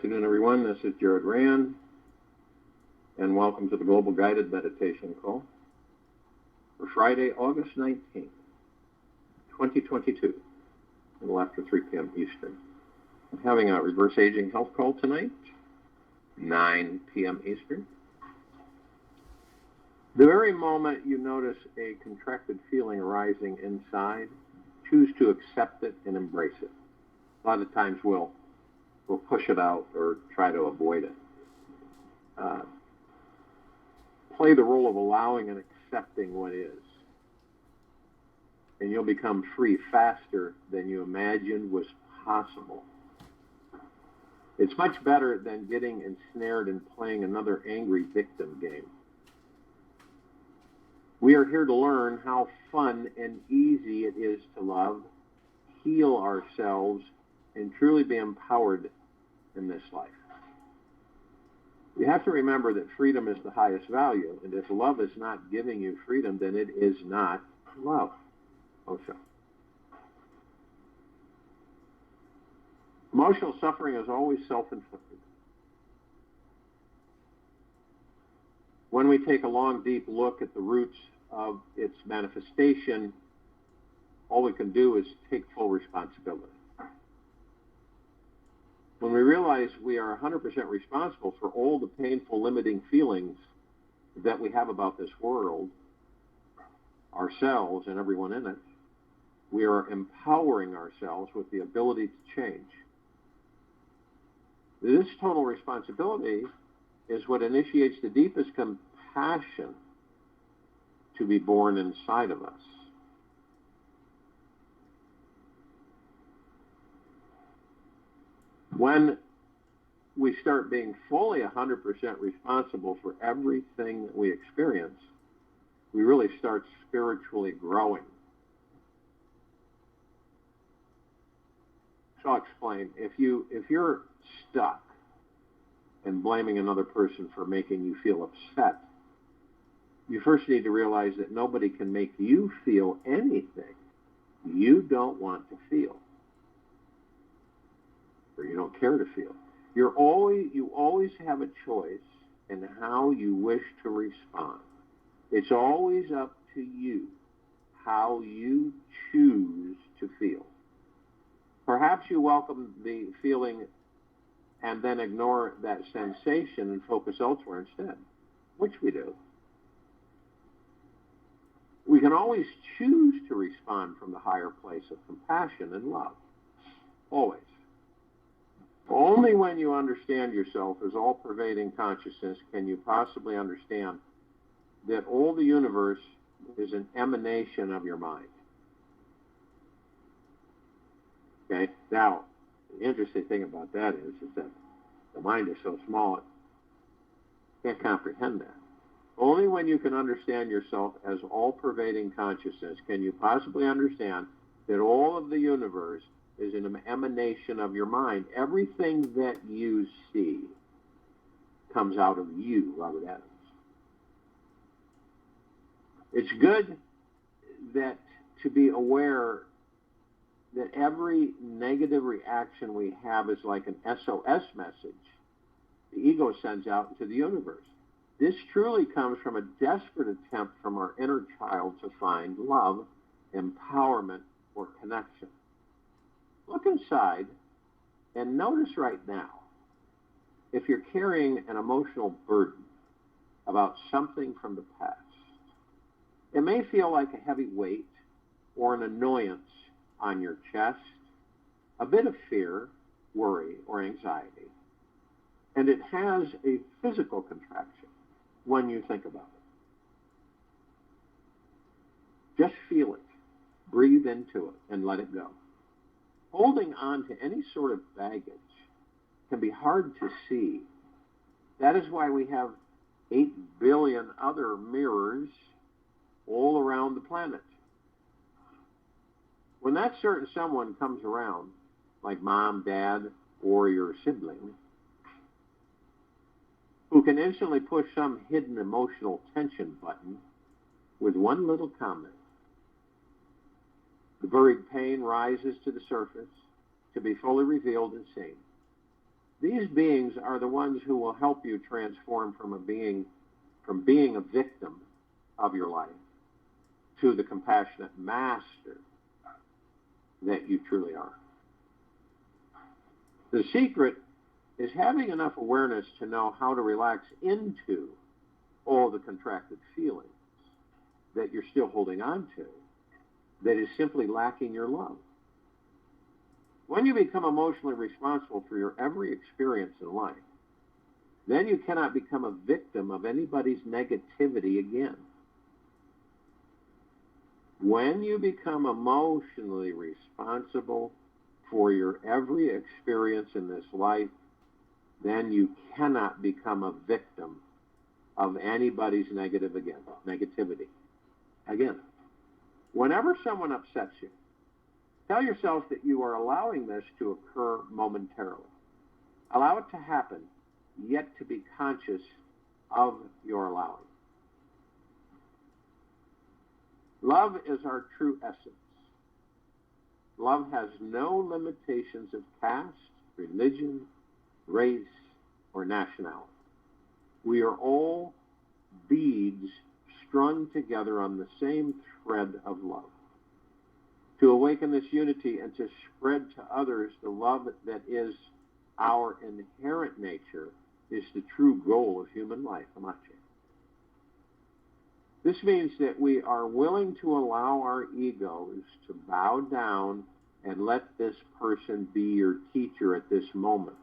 afternoon, everyone. This is Jared Rand, and welcome to the Global Guided Meditation Call for Friday, August 19th, 2022, a little after 3 p.m. Eastern. I'm having a reverse aging health call tonight, 9 p.m. Eastern. The very moment you notice a contracted feeling arising inside, choose to accept it and embrace it. A lot of times we'll push it out or try to avoid it. Play the role of allowing and accepting what is. And you'll become free faster than you imagined was possible. It's much better than getting ensnared in playing another angry victim game. We are here to learn how fun and easy it is to love, heal ourselves, and truly be empowered in this life. You have to remember that freedom is the highest value, and if love is not giving you freedom, then it is not love. Osho. Emotional suffering is always self-inflicted. When we take a long, deep look at the roots of its manifestation, all we can do is take full responsibility. When we realize we are 100% responsible for all the painful, limiting feelings that we have about this world, ourselves, and everyone in it, we are empowering ourselves with the ability to change. This total responsibility is what initiates the deepest compassion to be born inside of us. When we start being fully 100% responsible for everything that we experience, we really start spiritually growing. So I'll explain. If you're stuck and blaming another person for making you feel upset, you first need to realize that nobody can make you feel anything you don't want to feel, or you don't care to feel. You always have a choice in how you wish to respond. It's always up to you how you choose to feel. Perhaps you welcome the feeling and then ignore that sensation and focus elsewhere instead, which we do. We can always choose to respond from the higher place of compassion and love. Always. Only when you understand yourself as all-pervading consciousness can you possibly understand that all the universe is an emanation of your mind. Okay? Now, the interesting thing about that is that the mind is so small, it can't comprehend that. Only when you can understand yourself as all-pervading consciousness can you possibly understand that all of the universe is an emanation of your mind. Everything that you see comes out of you, Robert Adams. It's good that to be aware that every negative reaction we have is like an SOS message the ego sends out into the universe. This truly comes from a desperate attempt from our inner child to find love, empowerment, or connection. Look inside and notice right now if you're carrying an emotional burden about something from the past. It may feel like a heavy weight or an annoyance on your chest, a bit of fear, worry, or anxiety. And it has a physical contraction when you think about it. Just feel it, breathe into it, and let it go. Holding on to any sort of baggage can be hard to see. That is why we have 8 billion other mirrors all around the planet. When that certain someone comes around, like mom, dad, or your sibling, who can instantly push some hidden emotional tension button with one little comment, the buried pain rises to the surface to be fully revealed and seen. The These beings are the ones who will help you transform from being a victim of your life to the compassionate master that you truly are. The secret is having enough awareness to know how to relax into all the contracted feelings that you're still holding on to, that is simply lacking your love. When you become emotionally responsible for your every experience in life, then you cannot become a victim of anybody's negativity again. When you become emotionally responsible for your every experience in this life, then you cannot become a victim of anybody's negativity again. Whenever someone upsets you, tell yourself that you are allowing this to occur momentarily. Allow it to happen, yet to be conscious of your allowing. Love is our true essence. Love has no limitations of caste, religion, race, or nationality. We are all beads strung together on the same thread of love. To awaken this unity and to spread to others the love that is our inherent nature is the true goal of human life, Amache. This means that we are willing to allow our egos to bow down and let this person be your teacher at this moment.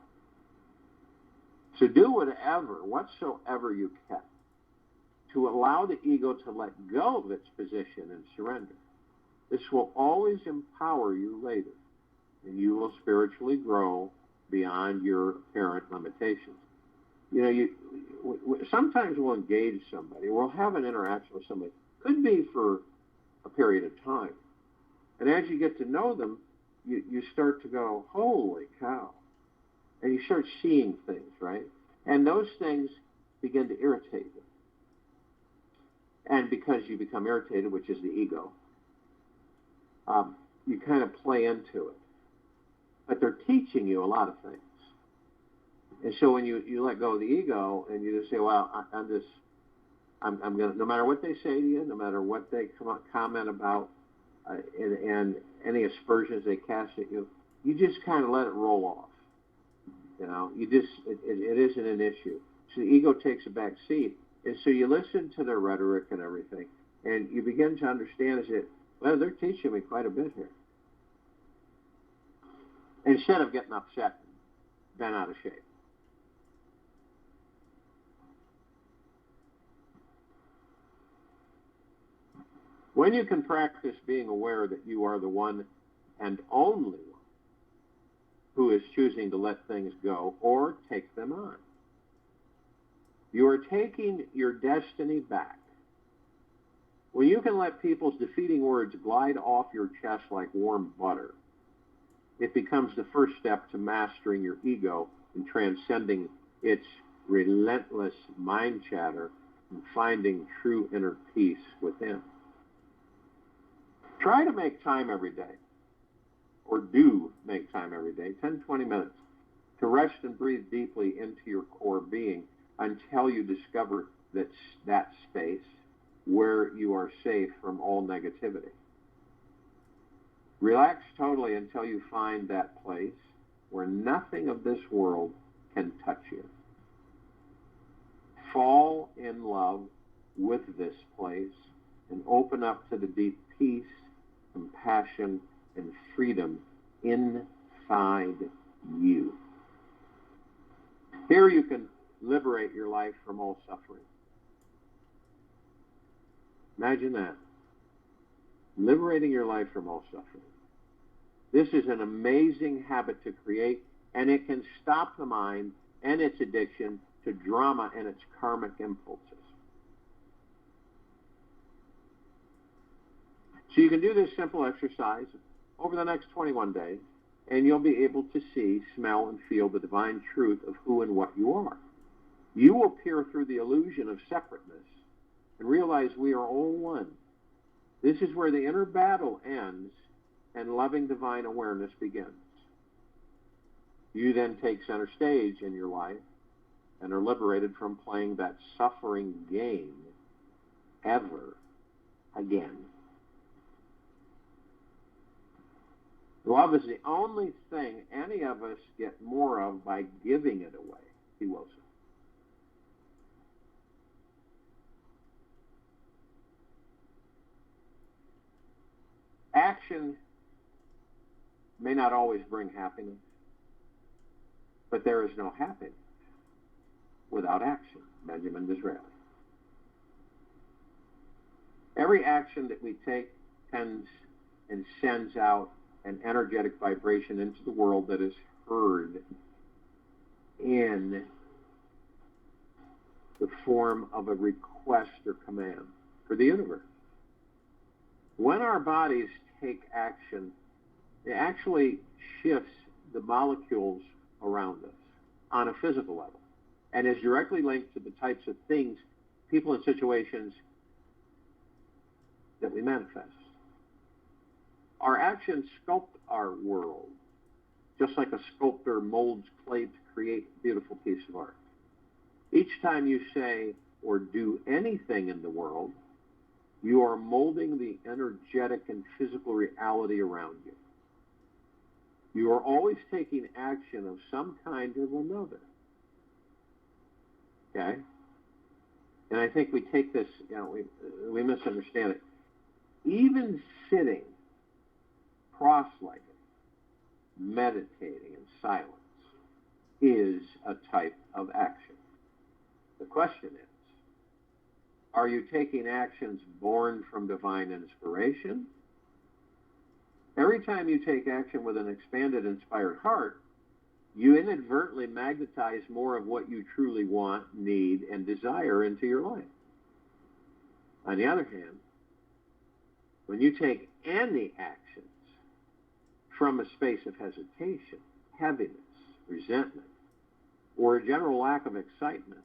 So do whatsoever you can to allow the ego to let go of its position and surrender. This will always empower you later, and you will spiritually grow beyond your apparent limitations. You know, sometimes we'll engage somebody, we'll have an interaction with somebody, could be for a period of time. And as you get to know them, you start to go, holy cow. And you start seeing things, right? And those things begin to irritate them. And because you become irritated, which is the ego, you kind of play into it. But they're teaching you a lot of things. And so when you let go of the ego and you just say, well, I'm going to, no matter what they say to you, no matter what they comment about, and any aspersions they cast at you, you just kind of let it roll off. You know, it isn't an issue. So the ego takes a back seat. And so you listen to their rhetoric and everything, and you begin to understand is that, well, they're teaching me quite a bit here. Instead of getting upset and bent out of shape. When you can practice being aware that you are the one and only one who is choosing to let things go or take them on, you are taking your destiny back. When you can let people's defeating words glide off your chest like warm butter, it becomes the first step to mastering your ego and transcending its relentless mind chatter and finding true inner peace within. Try to make time every day, or do make time every day, 10, 20 minutes, to rest and breathe deeply into your core being until you discover that space where you are safe from all negativity. Relax totally until you find that place where nothing of this world can touch you. Fall in love with this place and open up to the deep peace, compassion, and freedom inside you. Here you can liberate your life from all suffering. Imagine that. Liberating your life from all suffering. This is an amazing habit to create, and it can stop the mind and its addiction to drama and its karmic impulses. So you can do this simple exercise over the next 21 days, and you'll be able to see, smell, and feel the divine truth of who and what you are. You will peer through the illusion of separateness and realize we are all one. This is where the inner battle ends and loving divine awareness begins. You then take center stage in your life and are liberated from playing that suffering game ever again. Love is the only thing any of us get more of by giving it away, he will say. Action may not always bring happiness, but there is no happiness without action. Benjamin Disraeli. Every action that we take tends and sends out an energetic vibration into the world that is heard in the form of a request or command for the universe. When our bodies take action, it actually shifts the molecules around us on a physical level and is directly linked to the types of things, people, and situations that we manifest. Our actions sculpt our world, just like a sculptor molds clay to create a beautiful piece of art. Each time you say or do anything in the world, you are molding the energetic and physical reality around you. You are always taking action of some kind or another. Okay? And I think we take this, we misunderstand it. Even sitting cross-legged, meditating in silence, is a type of action. The question is, are you taking actions born from divine inspiration? Every time you take action with an expanded, inspired heart, you inadvertently magnetize more of what you truly want, need, and desire into your life. On the other hand, when you take any actions from a space of hesitation, heaviness, resentment, or a general lack of excitement,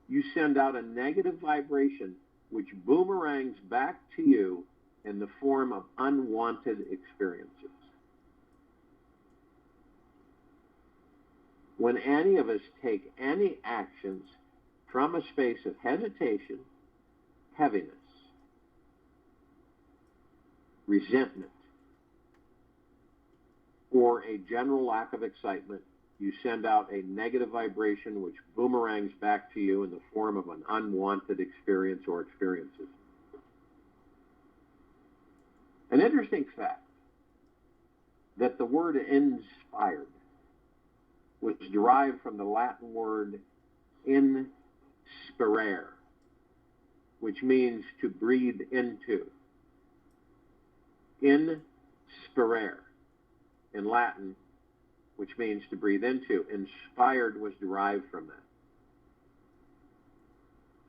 you send out a negative vibration which boomerangs back to you in the form of unwanted experiences. When any of us take any actions from a space of hesitation, heaviness, resentment, or a general lack of excitement, you send out a negative vibration which boomerangs back to you in the form of an unwanted experience or experiences. An interesting fact that the word inspired was derived from the Latin word inspirare, which means to breathe into. Inspirare in Latin, which means to breathe into. Inspired was derived from that.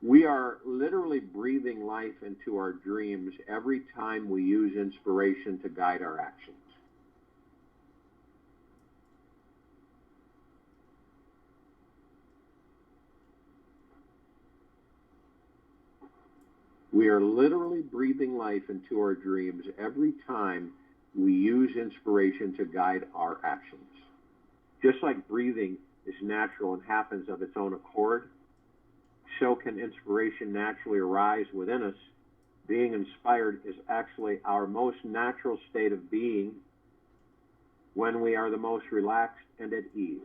We are literally breathing life into our dreams every time we use inspiration to guide our actions. We are literally breathing life into our dreams every time we use inspiration to guide our actions. Just like breathing is natural and happens of its own accord, so can inspiration naturally arise within us. Being inspired is actually our most natural state of being when we are the most relaxed and at ease.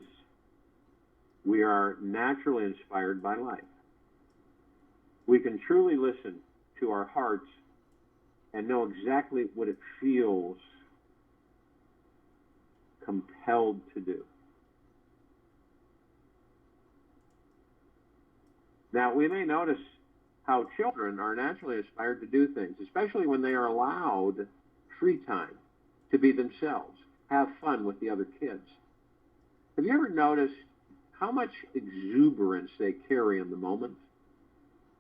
We are naturally inspired by life. We can truly listen to our hearts and know exactly what it feels compelled to do. Now, we may notice how children are naturally inspired to do things, especially when they are allowed free time to be themselves, have fun with the other kids. Have you ever noticed how much exuberance they carry in the moment?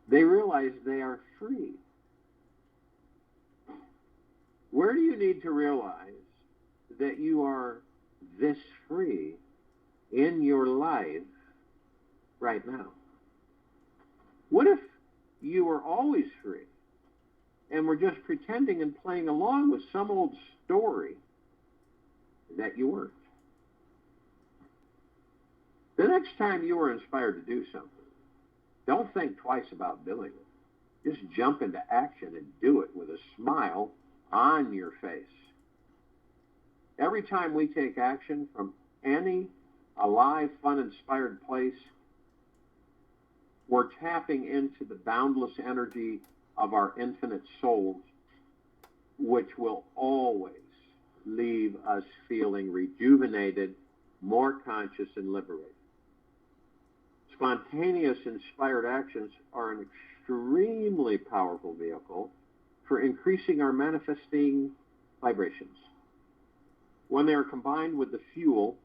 They realize they are free. Where do you need to realize that you are this free in your life right now? What if you were always free and were just pretending and playing along with some old story that you weren't? The next time you are inspired to do something, don't think twice about doing it. Just jump into action and do it with a smile on your face. Every time we take action from any alive, fun, inspired place, we're tapping into the boundless energy of our infinite souls, which will always leave us feeling rejuvenated, more conscious, and liberated. Spontaneous, inspired actions are an extremely powerful vehicle for increasing our manifesting vibrations. When they are combined with the fuel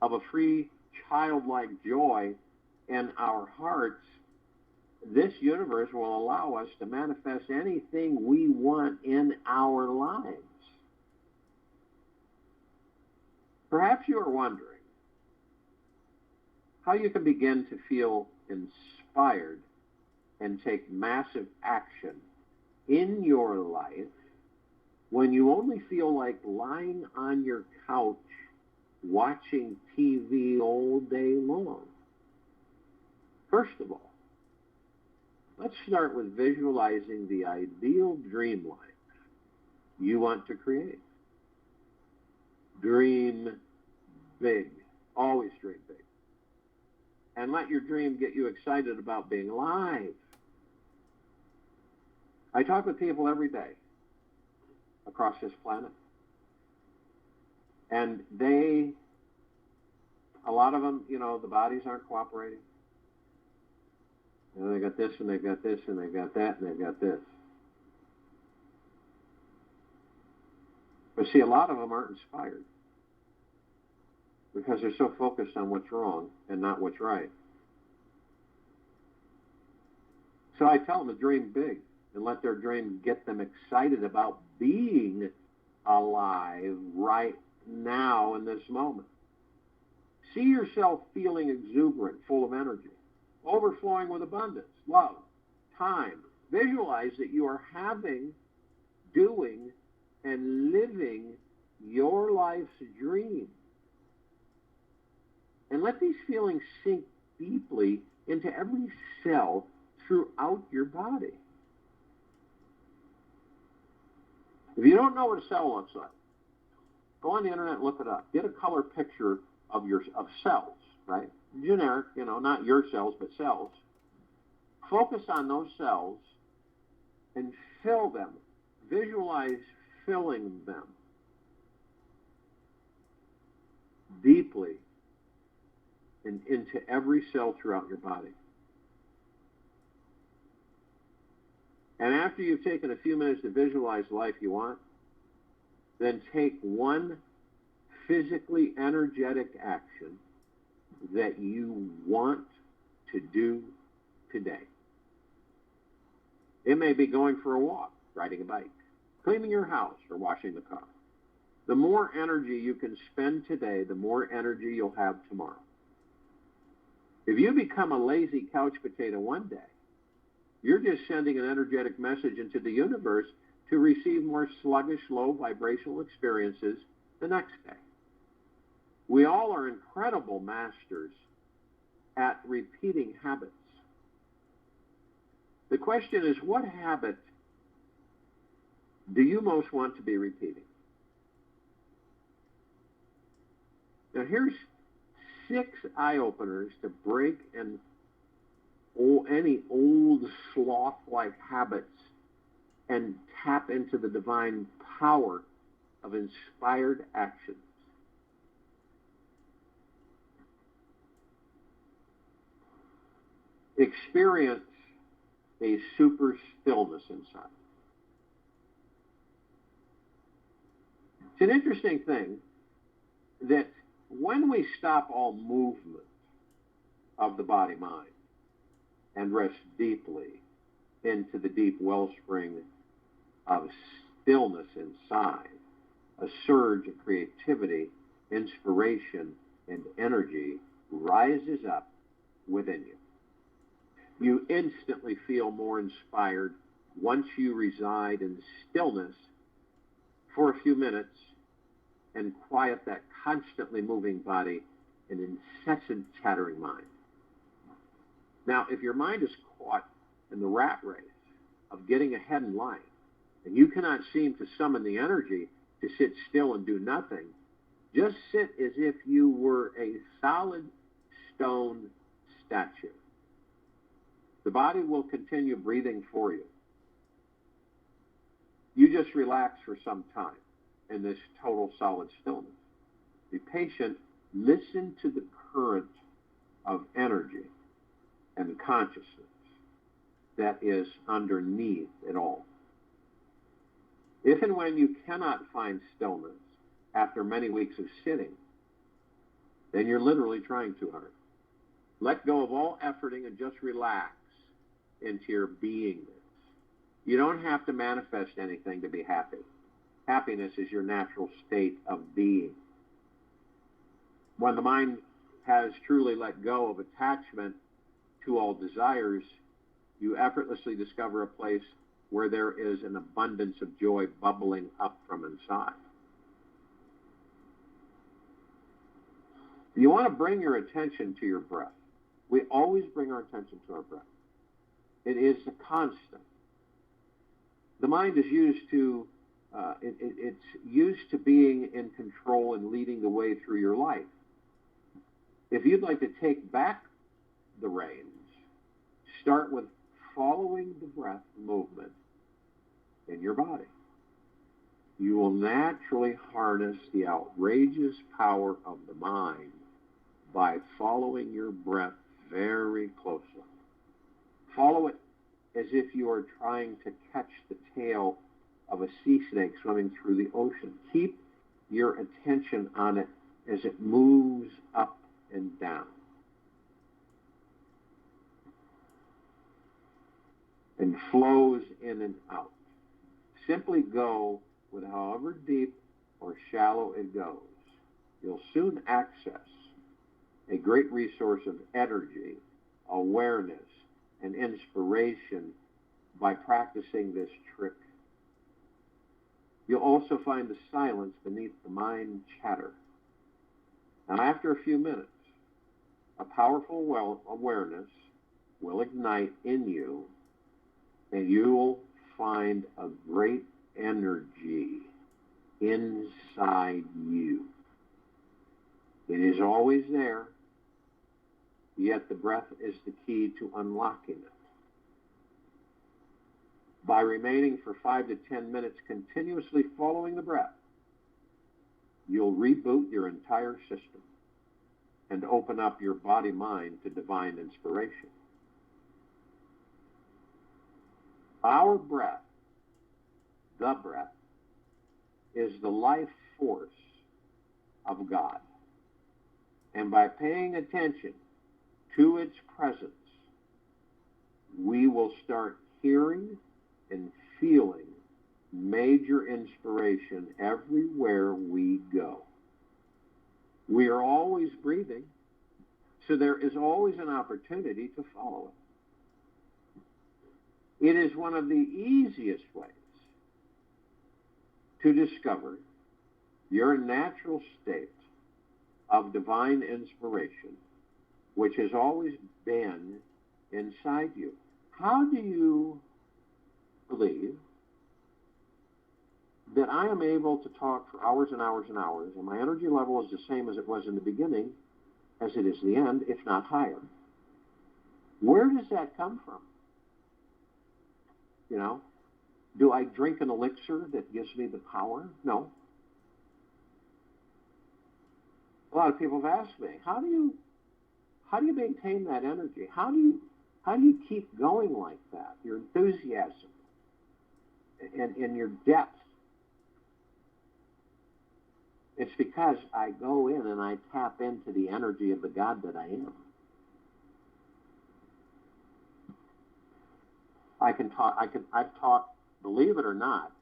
of a free, childlike joy in our hearts, this universe will allow us to manifest anything we want in our lives. Perhaps you are wondering how you can begin to feel inspired and take massive action in your life when you only feel like lying on your couch watching TV all day long. First of all, let's start with visualizing the ideal dream life you want to create. Dream big. Always dream big. And let your dream get you excited about being alive. I talk with people every day across this planet. And a lot of them, the bodies aren't cooperating. They got this, and they've got this, and they've got that, and they've got this. But see, a lot of them aren't inspired because they're so focused on what's wrong and not what's right. So I tell them to dream big and let their dream get them excited about being alive right now in this moment. See yourself feeling exuberant, full of energy, overflowing with abundance, love, time. Visualize that you are having, doing, and living your life's dream. And let these feelings sink deeply into every cell throughout your body. If you don't know what a cell looks like, go on the internet and look it up. Get a color picture of cells, right? Generic, not your cells, but cells. Focus on those cells and fill them. Visualize filling them deeply and into every cell throughout your body. And after you've taken a few minutes to visualize the life you want, then take one physically energetic action that you want to do today. It may be going for a walk, riding a bike, cleaning your house, or washing the car. The more energy you can spend today, the more energy you'll have tomorrow. If you become a lazy couch potato one day, you're just sending an energetic message into the universe to receive more sluggish, low vibrational experiences the next day. We all are incredible masters at repeating habits. The question is, what habit do you most want to be repeating? Now, here's 6 eye-openers to break any old sloth-like habits and tap into the divine power of inspired actions. Experience a super stillness inside. It's an interesting thing that when we stop all movement of the body-mind and rest deeply into the deep wellspring of stillness inside, a surge of creativity, inspiration, and energy rises up within you. You instantly feel more inspired once you reside in stillness for a few minutes and quiet that constantly moving body an incessant chattering mind. Now, if your mind is caught in the rat race of getting ahead in life, and you cannot seem to summon the energy to sit still and do nothing, just sit as if you were a solid stone statue. The body will continue breathing for you. You just relax for some time in this total solid stillness. Be patient. Listen to the current of energy and consciousness that is underneath it all. If and when you cannot find stillness after many weeks of sitting, then you're literally trying too hard. Let go of all efforting and just relax into your beingness. You don't have to manifest anything to be happy. Happiness is your natural state of being. When the mind has truly let go of attachment to all desires, you effortlessly discover a place where there is an abundance of joy bubbling up from inside. You want to bring your attention to your breath. We always bring our attention to our breath. It is a constant. The mind is used to, it's used to being in control and leading the way through your life. If you'd like to take back the reins, start with following the breath movement in your body. You will naturally harness the outrageous power of the mind by following your breath very closely. Follow it as if you are trying to catch the tail of a sea snake swimming through the ocean. Keep your attention on it as it moves up and down. And flows in and out. Simply go with however deep or shallow it goes. You'll soon access a great resource of energy, awareness, and inspiration by practicing this trick. You'll also find the silence beneath the mind chatter. Now, after a few minutes, a powerful awareness will ignite in you, and you will find a great energy inside you. It is always there, yet the breath is the key to unlocking it. By remaining for 5 to 10 minutes continuously following the breath, you'll reboot your entire system and open up your body-mind to divine inspiration. Our breath, the breath, is the life force of God. And by paying attention to its presence, we will start hearing and feeling major inspiration everywhere we go. We are always breathing, so there is always an opportunity to follow it. It is one of the easiest ways to discover your natural state of divine inspiration, which has always been inside you. How do you believe that I am able to talk for hours and hours and hours, and my energy level is the same as it was in the beginning, as it is the end, if not higher? Where does that come from? You know, do I drink an elixir that gives me the power? No. A lot of people have asked me, how do you maintain that energy? How do you keep going like that? Your enthusiasm and your depth. It's because I go in and I tap into the energy of the God that I am. I've talked, believe it or not,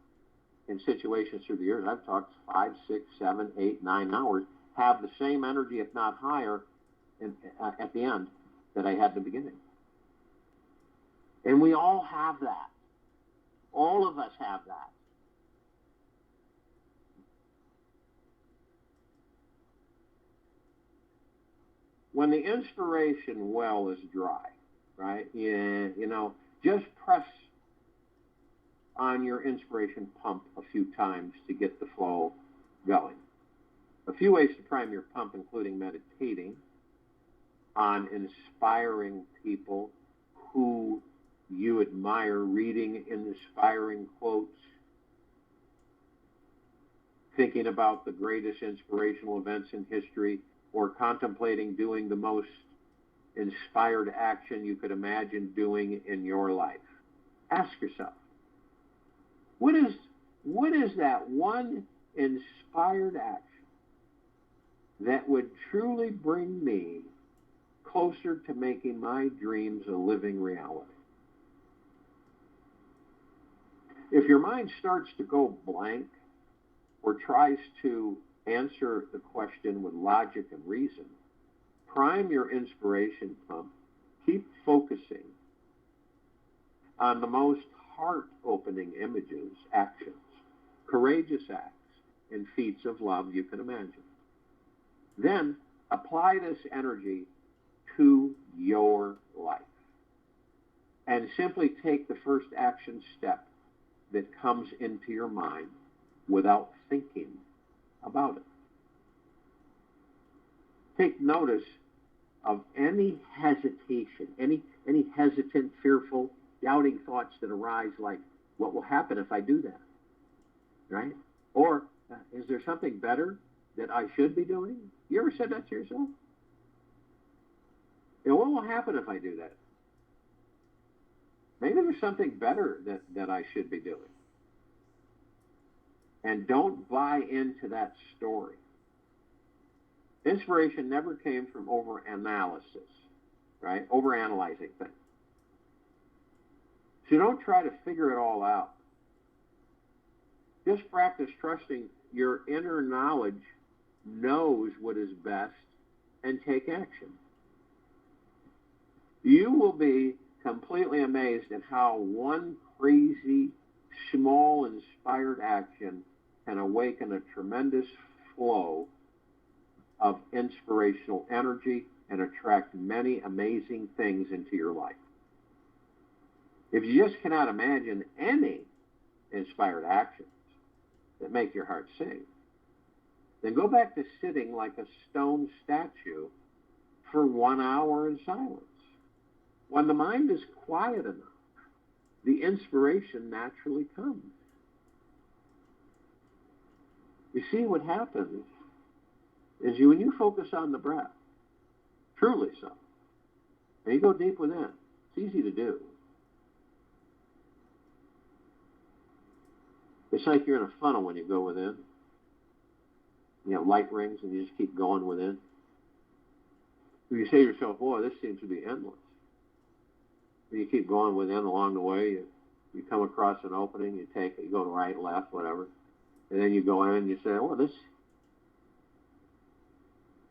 in situations through the years, I've talked 5, 6, 7, 8, 9 hours, have the same energy, if not higher, at the end that I had in the beginning. And we all have that. All of us have that. when the inspiration well is dry, right? Yeah, just press on your inspiration pump a few times to get the flow going. A few ways to prime your pump, including meditating on inspiring people who you admire, reading inspiring quotes, thinking about the greatest inspirational events in history, or contemplating doing the most inspired action you could imagine doing in your life. Ask yourself, what is that one inspired action that would truly bring me closer to making my dreams a living reality? If your mind starts to go blank or tries to answer the question with logic and reason, prime your inspiration pump. Keep focusing on the most heart-opening images, actions, courageous acts, and feats of love you can imagine. Then apply this energy to your life and simply take the first action step that comes into your mind without thinking about it. Take notice of any hesitation, any hesitant, fearful, doubting thoughts that arise, like, what will happen if I do that? Right? Or, is there something better that I should be doing? You ever said that to yourself? What will happen if I do that? Maybe there's something better that I should be doing. And don't buy into that story. Inspiration never came from overanalysis, right? Overanalyzing things. So don't try to figure it all out. Just practice trusting your inner knowledge knows what is best and take action. You will be completely amazed at how one crazy, small, inspired action can awaken a tremendous flow of inspirational energy and attract many amazing things into your life. If you just cannot imagine any inspired actions that make your heart sing, then go back to sitting like a stone statue for 1 hour in silence. When the mind is quiet enough, the inspiration naturally comes. You see, what happens is when you focus on the breath, truly so, and you go deep within, it's easy to do. It's like you're in a funnel when you go within. You have light rings and you just keep going within. If you say to yourself, boy, this seems to be endless. And you keep going within along the way. You come across an opening, you take it, you go to right, left, whatever. And then you go in and you say, oh,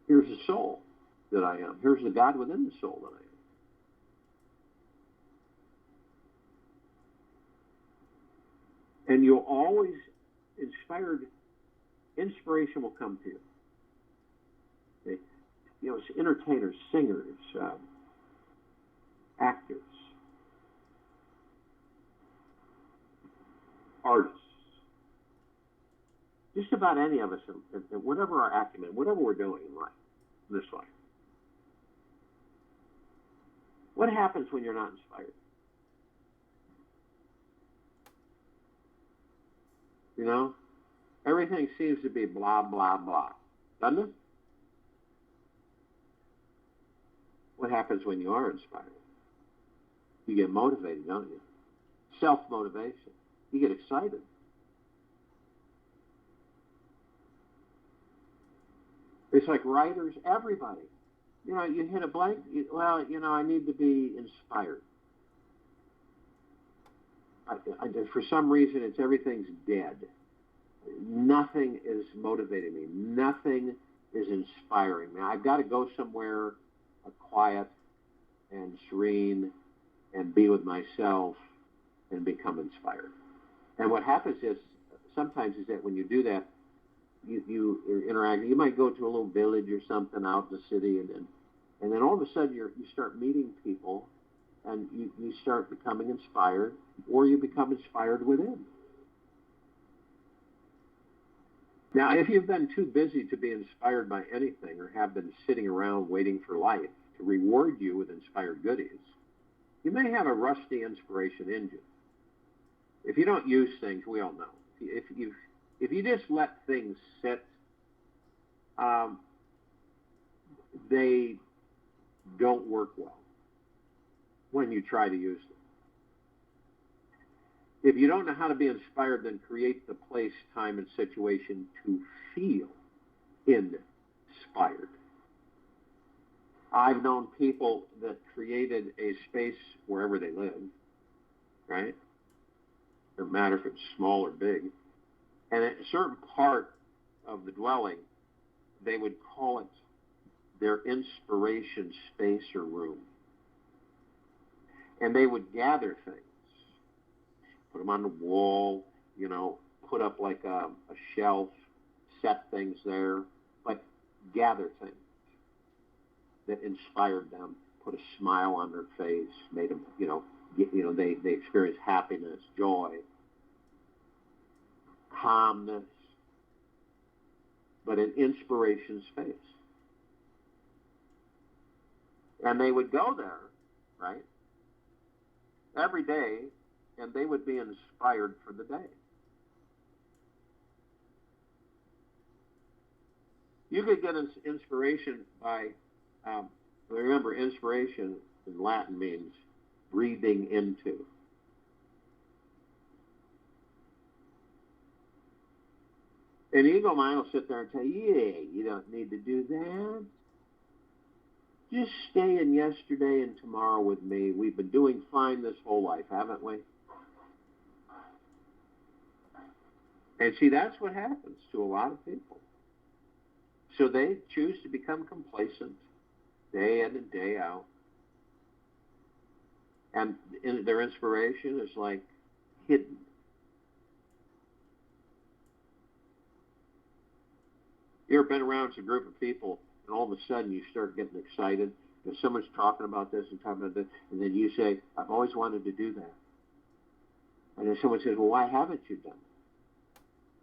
here's the soul that I am. Here's the God within the soul that I am. And you'll always, inspiration will come to you. It's entertainers, singers, actors, artists. Just about any of us, whatever our acumen, whatever we're doing in life, this life. What happens when you're not inspired? Everything seems to be blah, blah, blah. Doesn't it? What happens when you are inspired? You get motivated, don't you? Self-motivation. You get excited. It's like writers, everybody. You hit a blank. I need to be inspired. For some reason, everything's dead. Nothing is motivating me. Nothing is inspiring me. I've got to go somewhere quiet and serene and be with myself and become inspired. And what happens sometimes is that when you do that, you interact. You might go to a little village or something out in the city, and then And then all of a sudden you start meeting people, and you start becoming inspired, or you become inspired within. Now, if you've been too busy to be inspired by anything, or have been sitting around waiting for life to reward you with inspired goodies, you may have a rusty inspiration engine. If you don't use things, we all know. If you just let things sit, they don't work well when you try to use them. If you don't know how to be inspired, then create the place, time, and situation to feel inspired. I've known people that created a space wherever they live, right? No matter if it's small or big. And at a certain part of the dwelling, they would call it their inspiration space or room. And they would gather things, put them on the wall, put up like a shelf, set things there, but gather things that inspired them, put a smile on their face, made them, they experience happiness, joy, calmness, but an inspiration space. And they would go there, right, every day, and they would be inspired for the day. You could get inspiration by, remember, inspiration in Latin means breathing into. An ego mind will sit there and say, yeah, you don't need to do that. Just stay in yesterday and tomorrow with me. We've been doing fine this whole life, haven't we? And see, that's what happens to a lot of people. So they choose to become complacent day in and day out. And their inspiration is like hidden. You ever been around a group of people, and all of a sudden you start getting excited because someone's talking about this and talking about this, and then you say, I've always wanted to do that. And then someone says, well, why haven't you done it?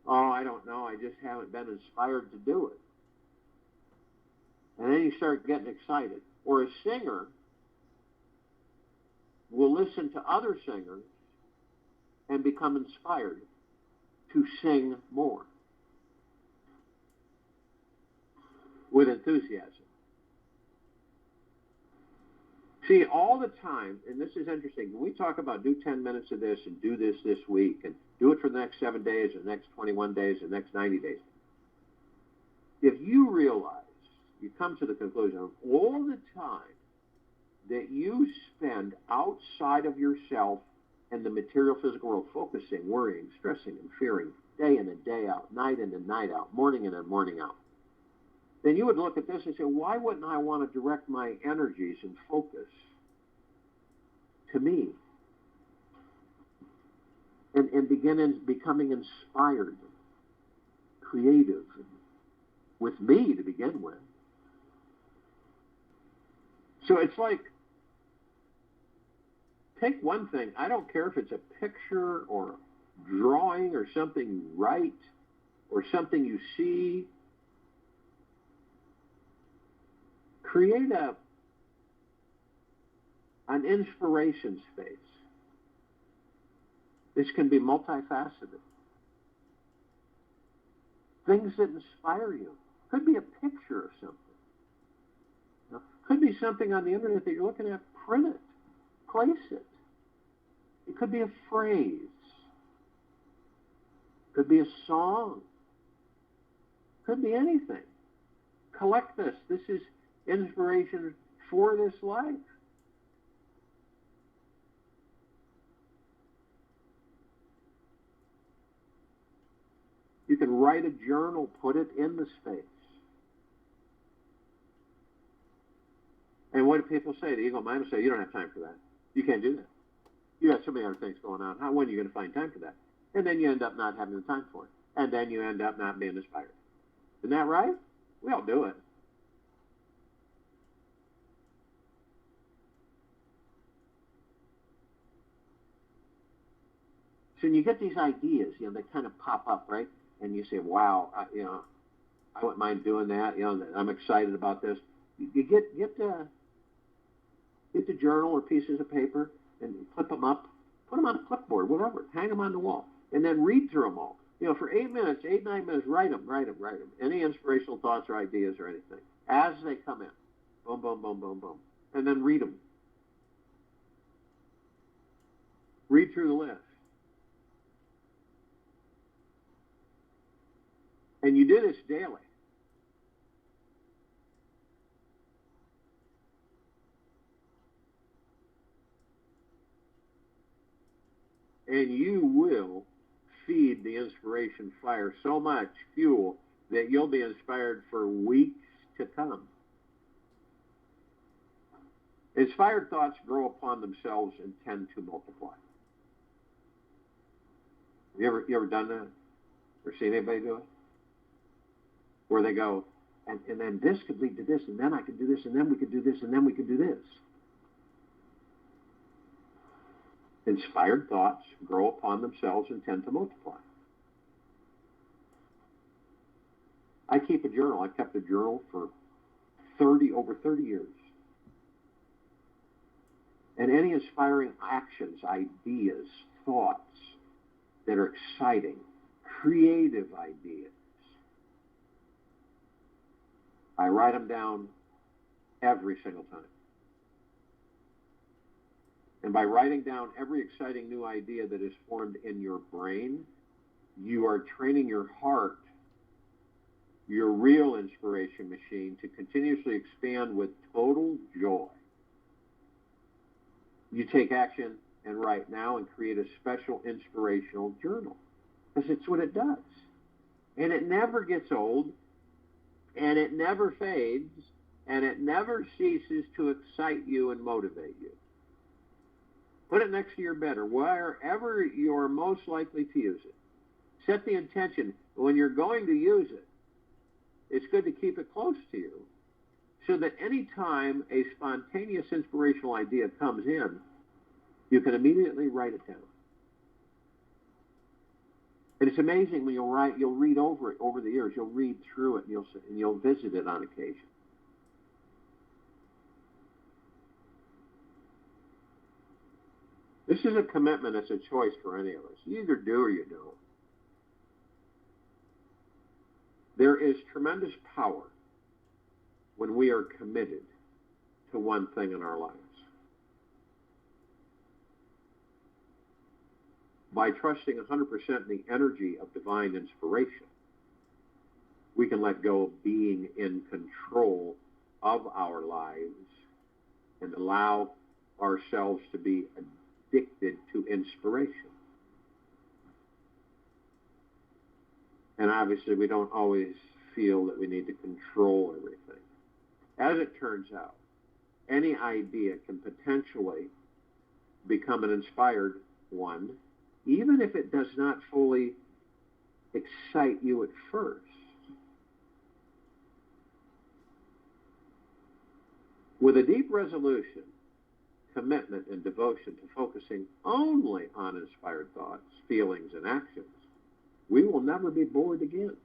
Oh, I don't know. I just haven't been inspired to do it. And then you start getting excited. Or a singer will listen to other singers and become inspired to sing more with enthusiasm. See, all the time, and this is interesting, when we talk about do 10 minutes of this and do this week and do it for the next 7 days or the next 21 days or the next 90 days, if you realize, you come to the conclusion of all the time that you spend outside of yourself and the material physical world, focusing, worrying, stressing, and fearing, day in and day out, night in and night out, morning in and morning out, then you would look at this and say, why wouldn't I want to direct my energies and focus to me and begin becoming inspired, creative, with me to begin with? So it's like, take one thing. I don't care if it's a picture or drawing or something you write or something you see. Create an inspiration space. This can be multifaceted. Things that inspire you. Could be a picture of something. Could be something on the internet that you're looking at. Print it. Place it. It could be a phrase. Could be a song. Could be anything. Collect this. This is inspiration for this life. You can write a journal, put it in the space. And what do people say? The ego mind will say, you don't have time for that. You can't do that. You got so many other things going on. When are you going to find time for that? And then you end up not having the time for it. And then you end up not being inspired. Isn't that right? We all do it. So when you get these ideas, they kind of pop up, right? And you say, wow, I wouldn't mind doing that. I'm excited about this. You get the journal or pieces of paper and clip them up, put them on a clipboard, whatever, hang them on the wall, and then read through them all. For 8 minutes, 9 minutes, write them. Any inspirational thoughts or ideas or anything as they come in. Boom, boom, boom, boom, boom. And then read them. Read through the list. And you do this daily. And you will feed the inspiration fire so much fuel that you'll be inspired for weeks to come. Inspired thoughts grow upon themselves and tend to multiply. You ever done that? Or seen anybody do it? Where they go, and then this could lead to this, and then I could do this, and then we could do this, and then we could do this. Inspired thoughts grow upon themselves and tend to multiply. I keep a journal. I kept a journal for over 30 years. And any inspiring actions, ideas, thoughts that are exciting, creative ideas, I write them down every single time. And by writing down every exciting new idea that is formed in your brain, you are training your heart, your real inspiration machine, to continuously expand with total joy. You take action and write now and create a special inspirational journal, because it's what it does. And it never gets old, and it never fades, and it never ceases to excite you and motivate you. Put it next to your bed or wherever you're most likely to use it. Set the intention when you're going to use it. It's good to keep it close to you so that any time a spontaneous inspirational idea comes in, you can immediately write it down. And it's amazing when you'll read over it over the years. You'll read through it and you'll visit it on occasion. This is a commitment. It's a choice for any of us. You either do or you don't. There is tremendous power when we are committed to one thing in our lives. By trusting 100% in the energy of divine inspiration, we can let go of being in control of our lives and allow ourselves to be addicted to inspiration. And obviously, we don't always feel that we need to control everything. As it turns out, any idea can potentially become an inspired one, even if it does not fully excite you at first. With a deep resolution, commitment, and devotion to focusing only on inspired thoughts, feelings, and actions, we will never be bored again.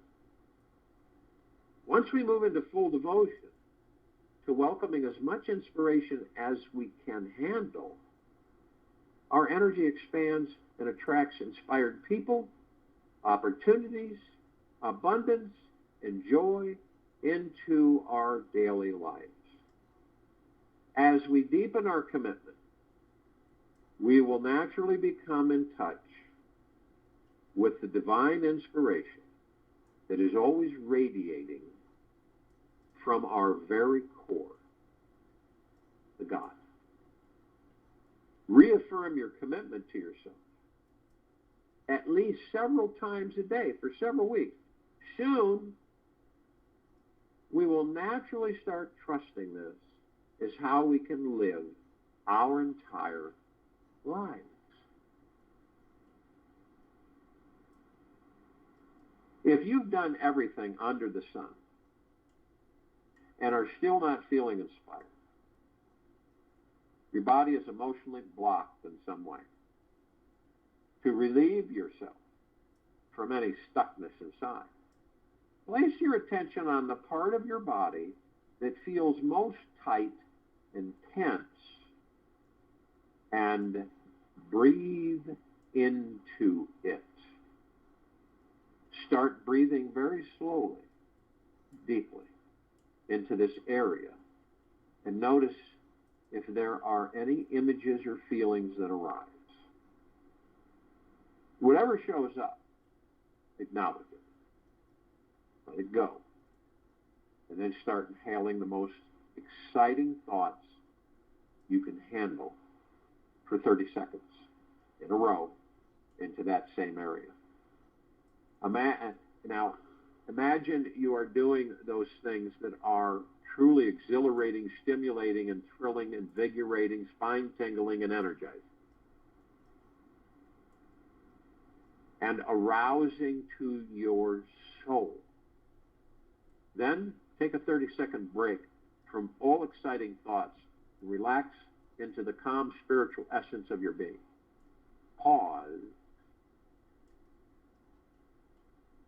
Once we move into full devotion to welcoming as much inspiration as we can handle, our energy expands and attracts inspired people, opportunities, abundance, and joy into our daily lives. As we deepen our commitment, we will naturally become in touch with the divine inspiration that is always radiating from our very core, the God. Reaffirm your commitment to yourself at least several times a day for several weeks. Soon, we will naturally start trusting this is how we can live our entire lives. If you've done everything under the sun and are still not feeling inspired, your body is emotionally blocked in some way. to relieve yourself from any stuckness inside. Place your attention on the part of your body that feels most tight and tense, and breathe into it. Start breathing very slowly, deeply, into this area, and notice if there are any images or feelings that arise. Whatever shows up, acknowledge it. Let it go. And then start inhaling the most exciting thoughts you can handle for 30 seconds in a row into that same area. Now, imagine you are doing those things that are truly exhilarating, stimulating, and thrilling, invigorating, spine-tingling, and energizing, and arousing to your soul. Then take a 30-second break from all exciting thoughts and relax into the calm spiritual essence of your being. Pause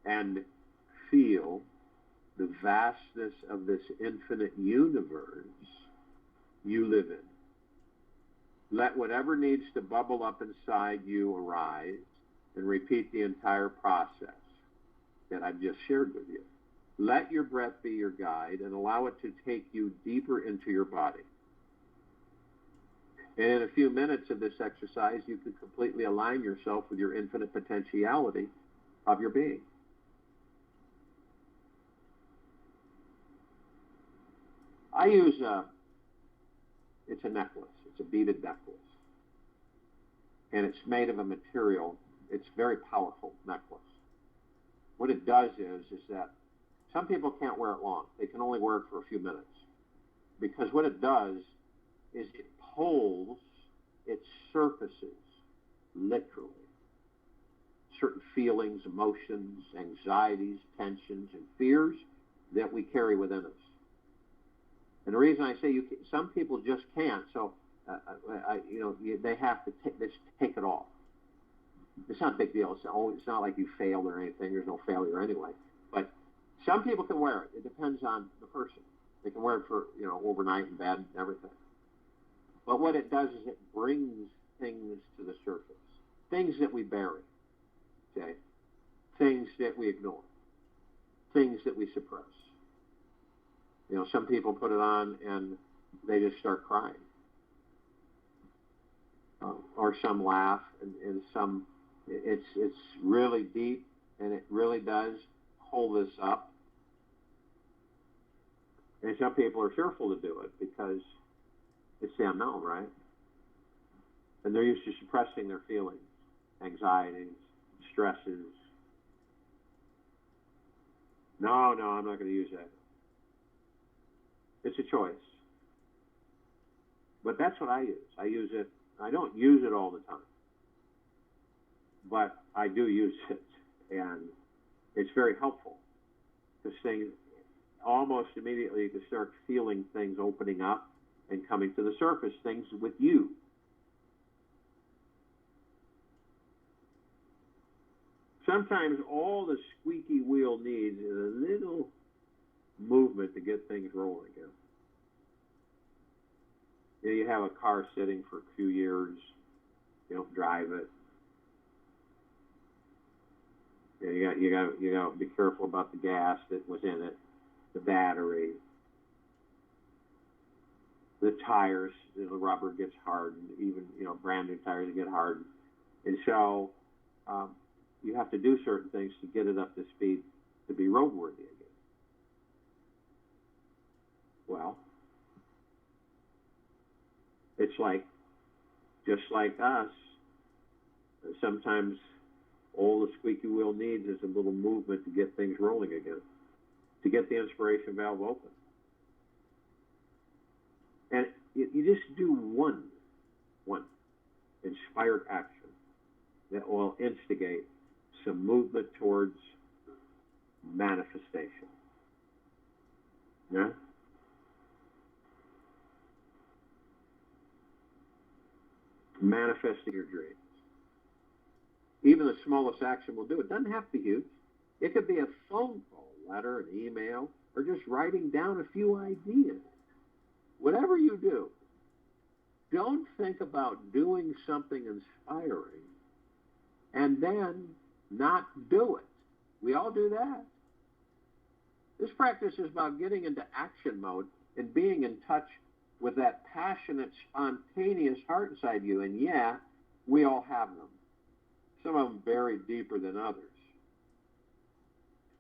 and feel the vastness of this infinite universe you live in. Let whatever needs to bubble up inside you arise, and repeat the entire process that I've just shared with you. Let your breath be your guide and allow it to take you deeper into your body. And in a few minutes of this exercise, you can completely align yourself with your infinite potentiality of your being. I use it's a necklace. It's a beaded necklace. And it's made of a material. It's a very powerful necklace. What it does is that some people can't wear it long. They can only wear it for a few minutes. Because what it does is it pulls its surfaces, literally. Certain feelings, emotions, anxieties, tensions, and fears that we carry within us. And the reason I say some people just can't, so they have to take it off. It's not a big deal. It's not like you failed or anything. There's no failure anyway. But some people can wear it. It depends on the person. They can wear it for overnight in bed and everything. But what it does is it brings things to the surface, things that we bury, okay, things that we ignore, things that we suppress. Some people put it on and they just start crying, or some laugh, and some. It's really deep, and it really does hold us up. And some people are fearful to do it because it's the unknown, right? And they're used to suppressing their feelings, anxieties, stresses. No, I'm not going to use that. It's a choice. But that's what I use. I use it. I don't use it all the time. But I do use it. And it's very helpful. Because things, almost immediately, you can start feeling things opening up and coming to the surface, things with you. Sometimes all the squeaky wheel needs is a little movement to get things rolling again. You have a car sitting for a few years, you don't drive it. You got to be careful about the gas that was in it, the battery, the tires. The rubber gets hardened, even brand new tires get hardened, and so you have to do certain things to get it up to speed to be roadworthy again. Well, it's just like us. Sometimes all the squeaky wheel needs is a little movement to get things rolling again, to get the inspiration valve open. And you just do one inspired action that will instigate some movement towards manifestation. Yeah? Manifesting your dreams. Even the smallest action will do. It doesn't have to be huge. It could be a phone call, letter, an email, or just writing down a few ideas. Whatever you do, don't think about doing something inspiring and then not do it. We all do that. This practice is about getting into action mode and being in touch with that passionate, spontaneous heart inside you. And yeah, we all have them. Some of them buried deeper than others.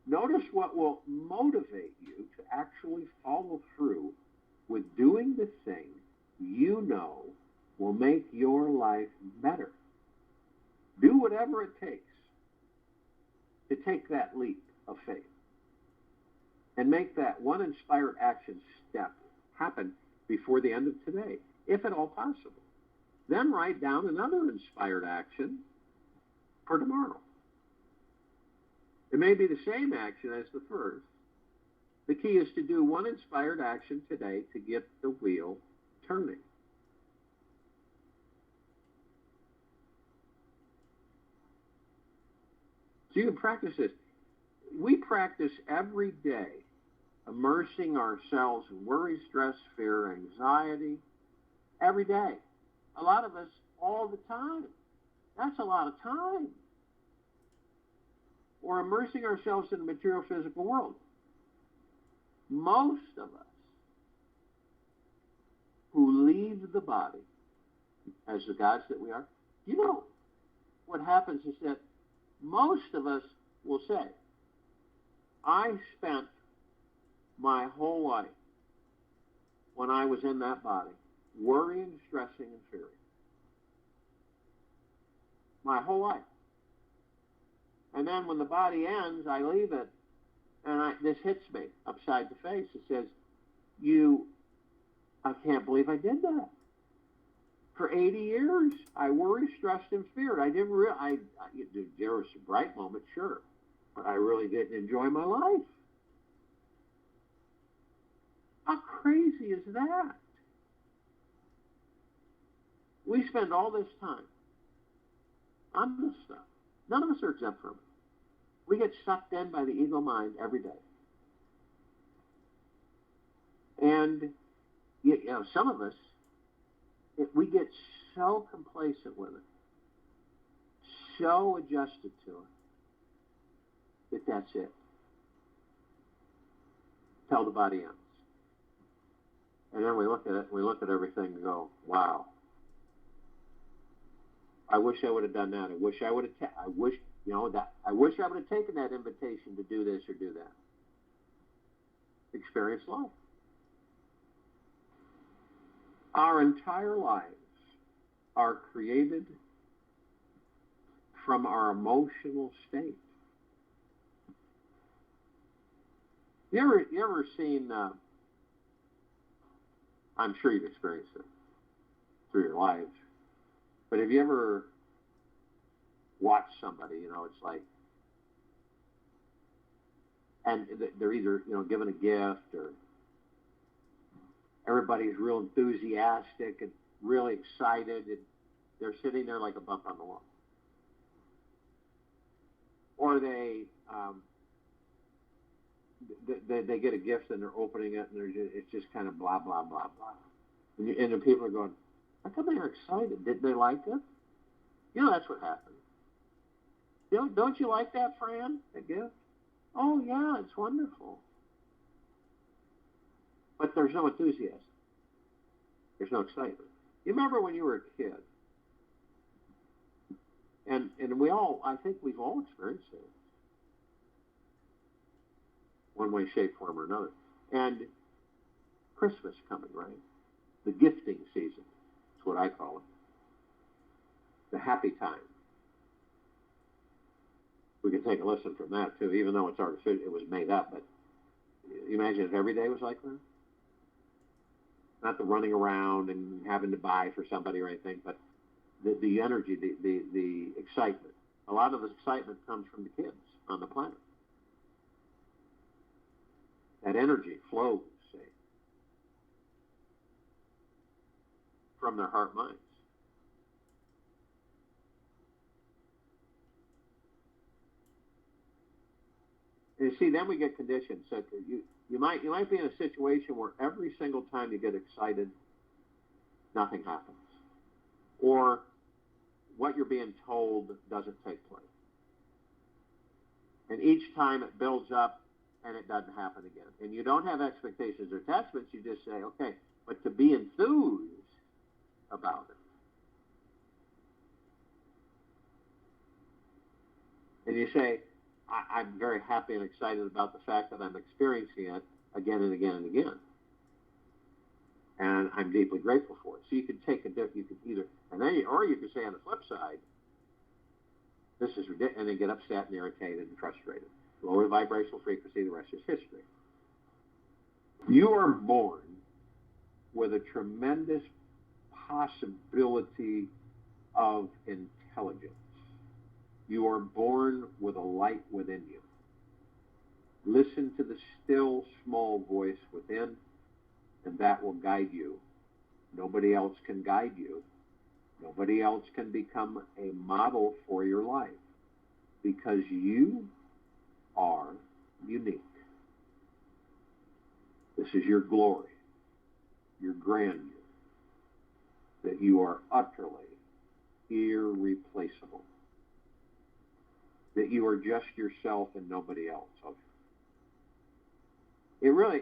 Notice what will motivate you to actually follow through with doing the thing you know will make your life better. Do whatever it takes to take that leap of faith and make that one inspired action step happen before the end of today, if at all possible. Then write down another inspired action for tomorrow. It may be the same action as the first. The key is to do one inspired action today to get the wheel turning. So you can practice this. We practice every day immersing ourselves in worry, stress, fear, anxiety, every day. A lot of us all the time. That's a lot of time. Or immersing ourselves in the material physical world. Most of us who leave the body as the gods that we are, you know, what happens is that most of us will say, I spent my whole life when I was in that body worrying, stressing, and fearing. My whole life. And then when the body ends, I leave it, and this hits me upside the face. It says, I can't believe I did that. For 80 years, I worried, stressed, and feared. I didn't really, there were some bright moments, sure, but I really didn't enjoy my life. How crazy is that? We spend all this time on this stuff. None of us are exempt from it. We get sucked in by the ego mind every day. And, some of us, we get so complacent with it, so adjusted to it, that's it. Till the body ends. And then we look at everything and go, wow. I wish I would have done that. I wish I would have I wish I would have taken that invitation to do this or do that. Experience life. Our entire lives are created from our emotional state. You ever seen, I'm sure you've experienced it through your lives, but have you ever watched somebody, it's like, and they're either, given a gift, or everybody's real enthusiastic and really excited, and they're sitting there like a bump on the wall. Or they get a gift and they're opening it, and it's just kind of blah, blah, blah, blah. And the people are going, how come they're excited? Did they like it? That's what happened. Don't you like that, Fran, that gift? Oh, yeah, it's wonderful. But there's no enthusiasm. There's no excitement. You remember when you were a kid? And I think we've all experienced it. One way, shape, form, or another. And Christmas coming, right? The gifting season. That's what I call it. The happy time. We can take a lesson from that, too, even though it's artificial, it was made up. But you imagine if every day was like that? Not the running around and having to buy for somebody or anything, but the energy, the excitement. A lot of the excitement comes from the kids on the planet. That energy flows, say, from their heart minds. And see, then we get conditioned. So you might be in a situation where every single time you get excited, nothing happens, or what you're being told doesn't take place. And each time it builds up and it doesn't happen again. And you don't have expectations or attachments. You just say, okay, but to be enthused about it. And you say, I'm very happy and excited about the fact that I'm experiencing it again and again and again. And I'm deeply grateful for it. So you could take you could either, or you could say on the flip side, this is ridiculous, and then get upset and irritated and frustrated. Lower the vibrational frequency, the rest is history. You are born with a tremendous possibility of intelligence. You are born with a light within you. Listen to the still, small voice within, and that will guide you. Nobody else can guide you. Nobody else can become a model for your life, because you are unique. This is your glory, your grandeur, that you are utterly irreplaceable, that you are just yourself and nobody else. It really,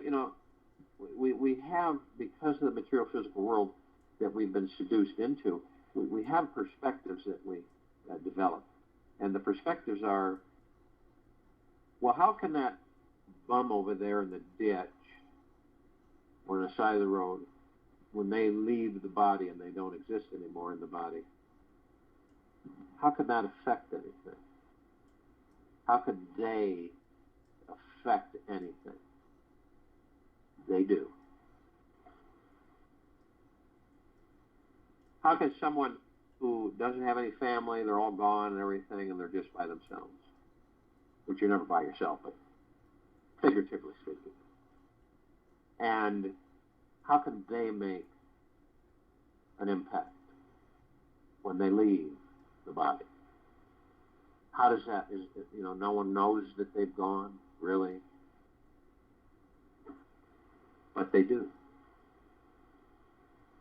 we have, because of the material physical world that we've been seduced into, we have perspectives that we develop. And the perspectives are, well, how can that bum over there in the ditch or on the side of the road, when they leave the body and they don't exist anymore in the body, how could that affect anything? How could they affect anything? They do. How can someone who doesn't have any family, they're all gone and everything, and they're just by themselves, which you're never by yourself, but figuratively speaking, and how can they make an impact when they leave the body? How does that, no one knows that they've gone, really? But they do.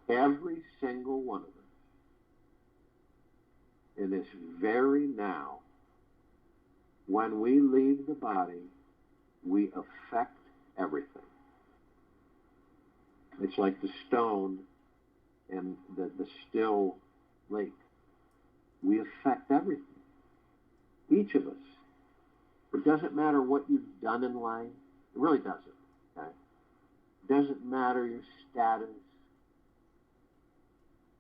Every single one of us, in this very now, when we leave the body, we affect everything. It's like the stone and the still lake. We affect everything. Each of us. It doesn't matter what you've done in life. It really doesn't. Okay? It doesn't matter your status.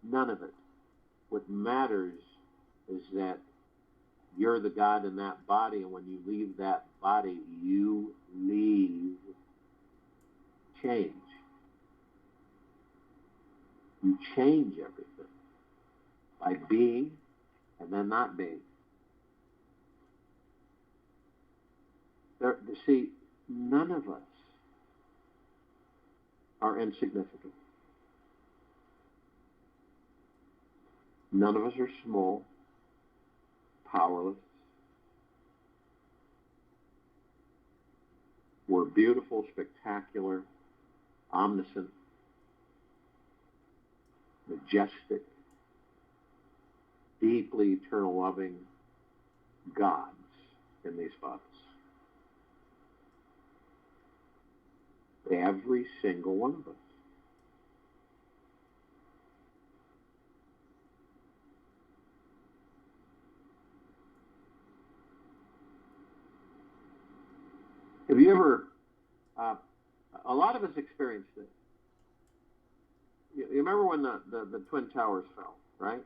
None of it. What matters is that you're the God in that body, and when you leave that body, you leave change. You change everything by being and then not being. You see, none of us are insignificant. None of us are small, powerless. We're beautiful, spectacular, omniscient, majestic, deeply eternal loving gods in these bodies. Every single one of us. Have you ever, a lot of us experienced it. You remember when the Twin Towers fell, right?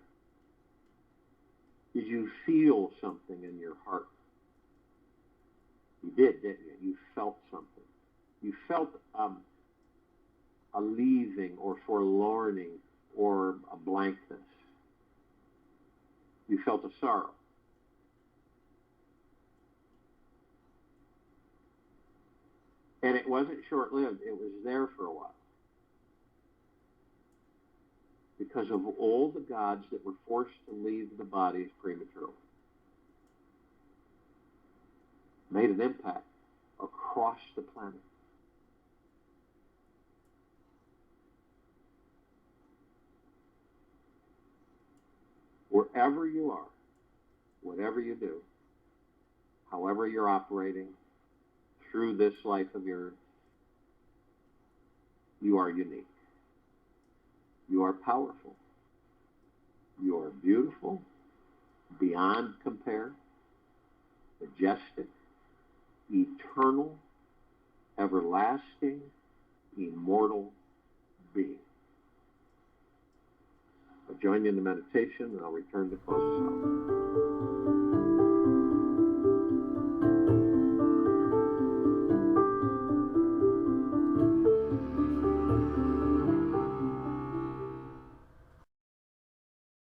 Did you feel something in your heart? You did, didn't you? You felt something. You felt a leaving or forlorning or a blankness. You felt a sorrow. And it wasn't short-lived. It was there for a while. Because of all the gods that were forced to leave the bodies prematurely. Made an impact. across the planet. Wherever you are, whatever you do, however you're operating through this life of yours, you are unique. You are powerful. You are beautiful, beyond compare, majestic, eternal, everlasting, immortal being. I'll join you in the meditation, and I'll return to close us out.